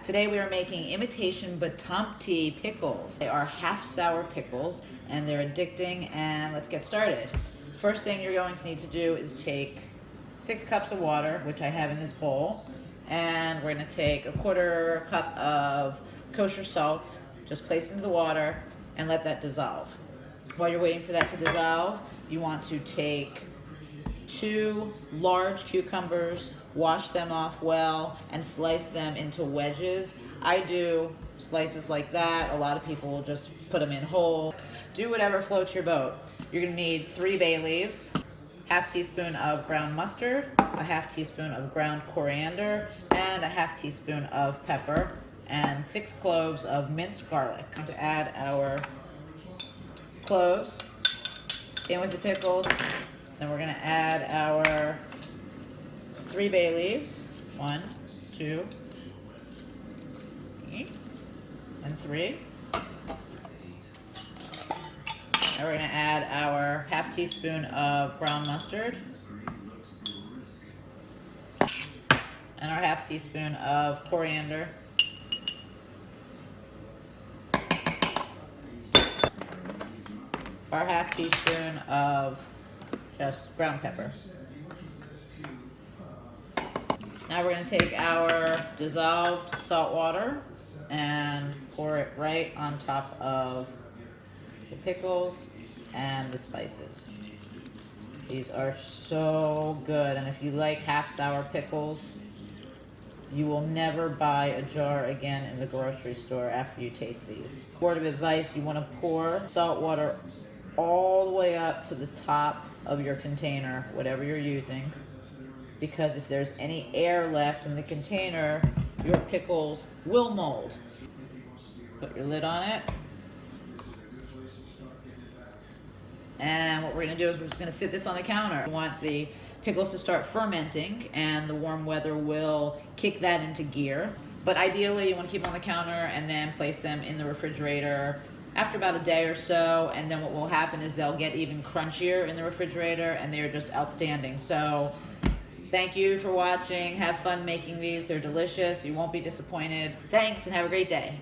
Today we are making imitation ba-tampte pickles. They are half sour pickles and they're addicting, and let's get started. First thing you're going to need to do is take 6 cups of water, which I have in this bowl, and we're going to take a 1/4 cup of kosher salt, just place it into the water and let that dissolve. While you're waiting for that to dissolve, you want to take 2 large cucumbers, wash them off well, and slice them into wedges. I do slices like that. A lot of people will just put them in whole. Do whatever floats your boat. You're gonna need 3 bay leaves, 1/2 teaspoon of ground mustard, a 1/2 teaspoon of ground coriander, and a 1/2 teaspoon of pepper, and 6 cloves of minced garlic. I'm going to add our cloves in with the pickles. Then we're going to add our 3 bay leaves. 1, 2, and 3. And we're going to add our 1/2 teaspoon of ground mustard and our 1/2 teaspoon of coriander. Our 1/2 teaspoon of just ground pepper. Now we're going to take our dissolved salt water and pour it right on top of the pickles and the spices. These are so good, and if you like half sour pickles, you will never buy a jar again in the grocery store after you taste these. Word of advice, you want to pour salt water all the way up to the top of your container, whatever you're using, because if there's any air left in the container, your pickles will mold. Put your lid on it. And what we're going to do is we're just going to sit this on the counter. We want the pickles to start fermenting, and the warm weather will kick that into gear. But ideally, you want to keep them on the counter and then place them in the refrigerator after about a day or so, and then what will happen is they'll get even crunchier in the refrigerator, and they're just outstanding. So thank you for watching. Have fun making these. They're delicious. You won't be disappointed. Thanks, and have a great day.